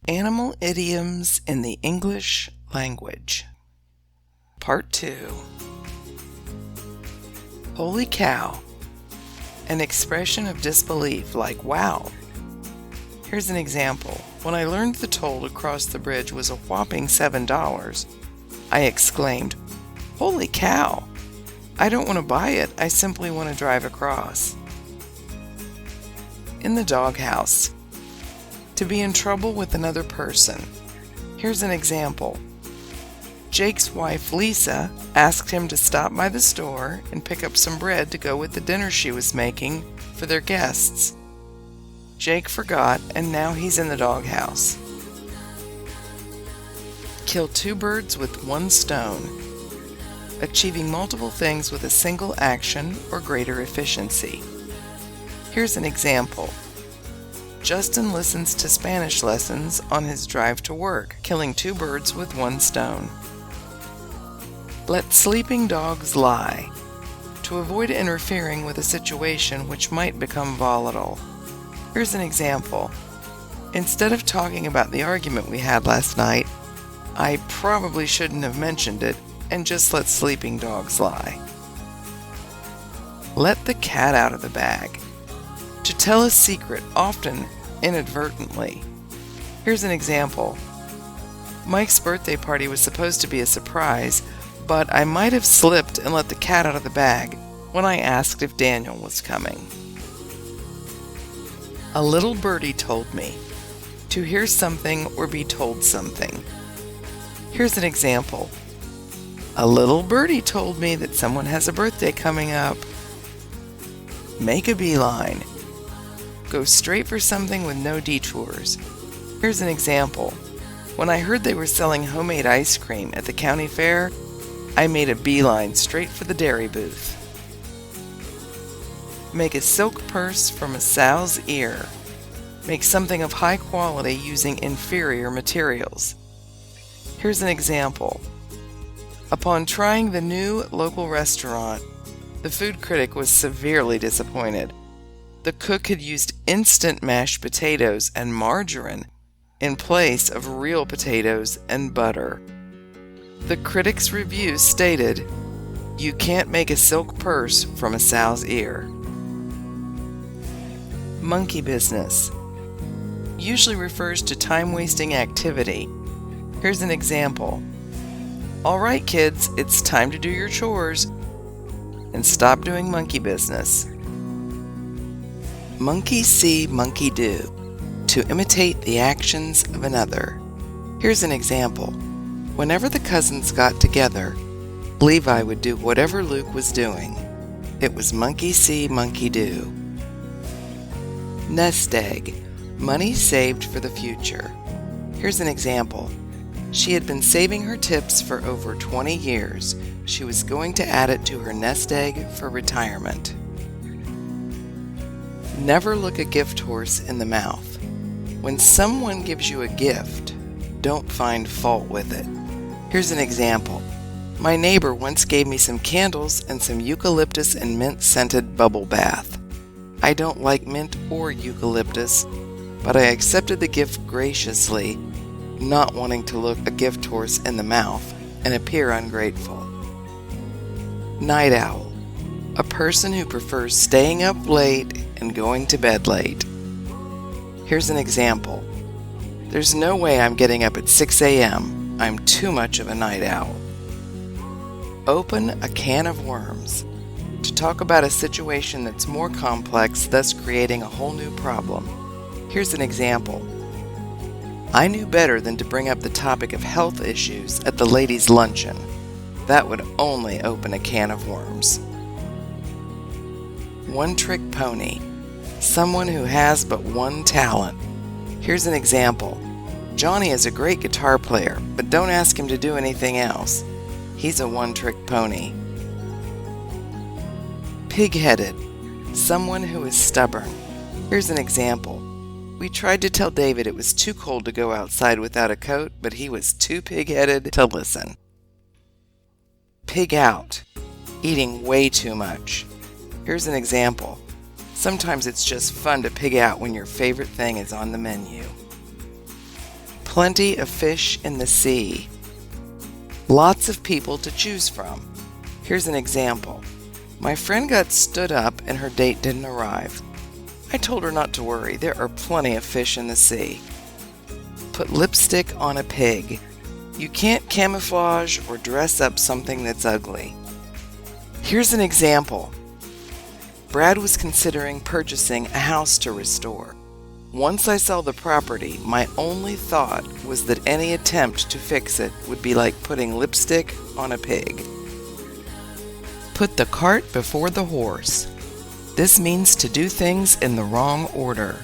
Animal idioms in the English language. Part 2. Holy cow. An expression of disbelief like wow. Here's an example. When I learned the toll to cross the bridge was a whopping $7, I exclaimed, "Holy cow! I don't want to buy it, I simply want to drive across." In the doghouse. To be in trouble with another person. Here's an example. Jake's wife Lisa asked him to stop by the store and pick up some bread to go with the dinner she was making for their guests. Jake forgot, and now he's in the doghouse. Kill two birds with one stone. Achieving multiple things with a single action or greater efficiency. Here's an example. Justin listens to Spanish lessons on his drive to work, killing two birds with one stone. Let sleeping dogs lie. To avoid interfering with a situation which might become volatile. Here's an example. Instead of talking about the argument we had last night, I probably shouldn't have mentioned it and just let sleeping dogs lie. Let the cat out of the bag. To tell a secret, often inadvertently. Here's an example. Mike's birthday party was supposed to be a surprise, but I might have slipped and let the cat out of the bag when I asked if Daniel was coming. A little birdie told me. To hear something or be told something. Here's an example. A little birdie told me that someone has a birthday coming up. Make a beeline. Go straight for something with no detours. Here's an example. When I heard they were selling homemade ice cream at the county fair, I made a beeline straight for the dairy booth. Make a silk purse from a sow's ear. Make something of high quality using inferior materials. Here's an example. Upon trying the new local restaurant, the food critic was severely disappointed. The cook had used instant mashed potatoes and margarine in place of real potatoes and butter. The critic's review stated, "You can't make a silk purse from a sow's ear." Monkey business usually refers to time-wasting activity. Here's an example. All right, kids, it's time to do your chores and stop doing monkey business. Monkey see, monkey do. To imitate the actions of another. Here's an example. Whenever the cousins got together, Levi would do whatever Luke was doing. It was monkey see, monkey do. Nest egg. Money saved for the future. Here's an example. She had been saving her tips for over 20 years. She was going to add it to her nest egg for retirement. Never look a gift horse in the mouth. When someone gives you a gift, don't find fault with it. Here's an example. My neighbor once gave me some candles and some eucalyptus and mint scented bubble bath. I don't like mint or eucalyptus, but I accepted the gift graciously, not wanting to look a gift horse in the mouth and appear ungrateful. Night owl. A person who prefers staying up late and going to bed late. Here's an example. There's no way I'm getting up at 6 a.m. I'm too much of a night owl. Open a can of worms. To talk about a situation that's more complex, thus creating a whole new problem. Here's an example. I knew better than to bring up the topic of health issues at the ladies' luncheon. That would only open a can of worms. One-trick pony. Someone who has but one talent. Here's an example. Johnny is a great guitar player, but don't ask him to do anything else. He's a one-trick pony. Pig-headed. Someone who is stubborn. Here's an example. We tried to tell David it was too cold to go outside without a coat, but he was too pig-headed to listen. Pig out. Eating way too much. Here's an example. Sometimes it's just fun to pig out when your favorite thing is on the menu. plenty of fish in the sea. Lots of people to choose from. Here's an example. My friend got stood up and her date didn't arrive. I told her not to worry, there are plenty of fish in the sea. Put lipstick on a pig. You can't camouflage or dress up something that's ugly. Here's an example. Brad was considering purchasing a house to restore. Once I saw the property, my only thought was that any attempt to fix it would be like putting lipstick on a pig. Put the cart before the horse. This means to do things in the wrong order.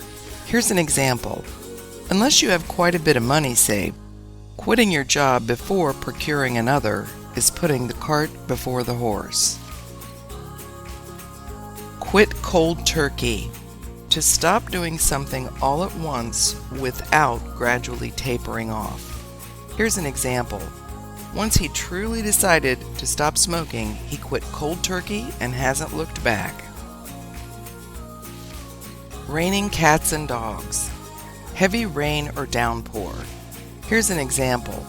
Here's an example. Unless you have quite a bit of money saved, quitting your job before procuring another is putting the cart before the horse. Quit cold turkey. To stop doing something all at once without gradually tapering off. Here's an example. Once he truly decided to stop smoking, he quit cold turkey and hasn't looked back. Raining cats and dogs. Heavy rain or downpour. Here's an example.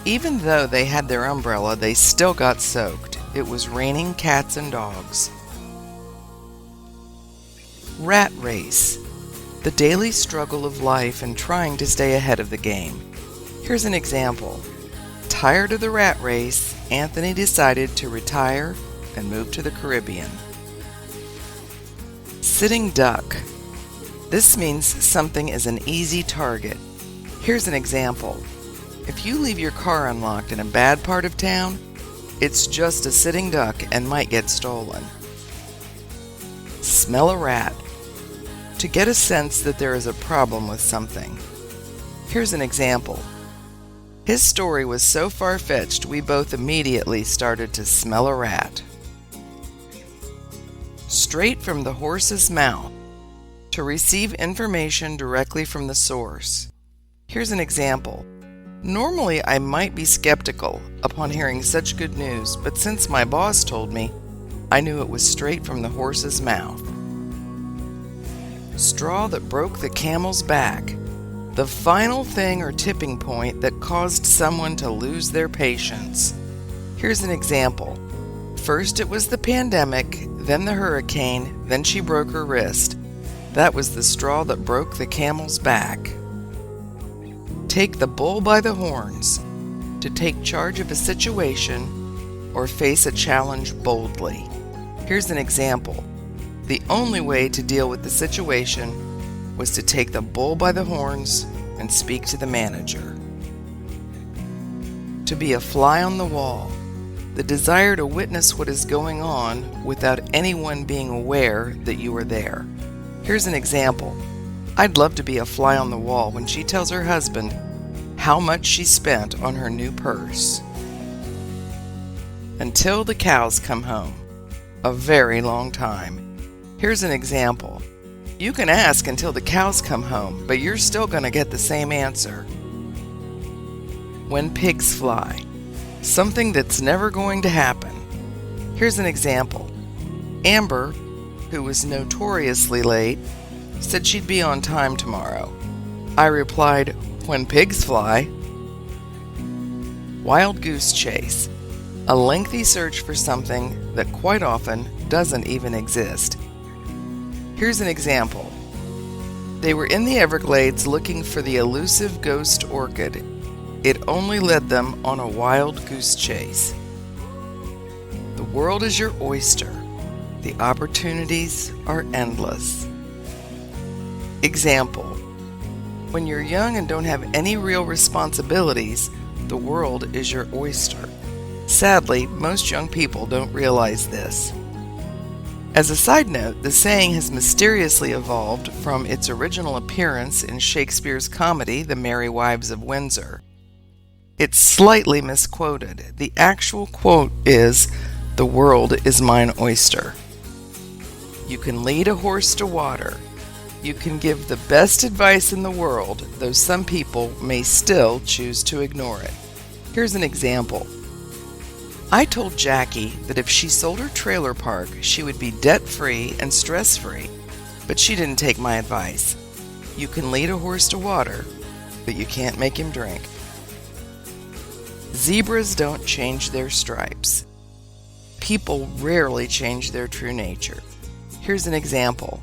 Even though they had their umbrella, they still got soaked. It was raining cats and dogs. Rat race. The daily struggle of life and trying to stay ahead of the game. Here's an example. Tired of the rat race, Anthony decided to retire and move to the Caribbean. Sitting duck. This means something is an easy target. Here's an example. If you leave your car unlocked in a bad part of town, it's just a sitting duck and might get stolen. Smell a rat. To get a sense that there is a problem with something. Here's an example. His story was so far-fetched we both immediately started to smell a rat. Straight from the horse's mouth. To receive information directly from the source. Here's an example. Normally I might be skeptical upon hearing such good news, but since my boss told me, I knew it was straight from the horse's mouth. Straw that broke the camel's back. The final thing or tipping point that caused someone to lose their patience. Here's an example. First it was the pandemic, then the hurricane, then she broke her wrist. That was the straw that broke the camel's back. Take the bull by the horns. To take charge of a situation or face a challenge boldly. Here's an example. The only way to deal with the situation was to take the bull by the horns and speak to the manager. To be a fly on the wall. The desire to witness what is going on without anyone being aware that you are there. Here's an example. I'd love to be a fly on the wall when she tells her husband how much she spent on her new purse. Until the cows come home. A very long time. Here's an example. You can ask until the cows come home, but you're still going to get the same answer. When pigs fly. Something that's never going to happen. Here's an example. Amber, who was notoriously late, said she'd be on time tomorrow. I replied, when pigs fly. Wild goose chase. A lengthy search for something that quite often doesn't even exist. Here's an example. They were in the Everglades looking for the elusive ghost orchid. It only led them on a wild goose chase. The world is your oyster. The opportunities are endless. Example. When you're young and don't have any real responsibilities, the world is your oyster. Sadly, most young people don't realize this. As a side note, the saying has mysteriously evolved from its original appearance in Shakespeare's comedy, The Merry Wives of Windsor. It's slightly misquoted. The actual quote is, "The world is mine oyster." You can lead a horse to water. You can give the best advice in the world, though some people may still choose to ignore it. Here's an example. I told Jackie that if she sold her trailer park, she would be debt-free and stress-free, but she didn't take my advice. You can lead a horse to water. but you can't make him drink. Zebras don't change their stripes. People rarely change their true nature. Here's an example.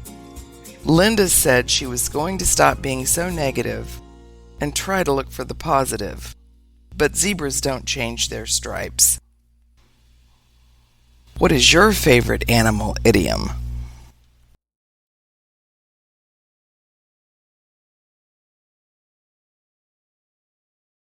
Linda said she was going to stop being so negative and try to look for the positive. But zebras don't change their stripes. What is your favorite animal idiom?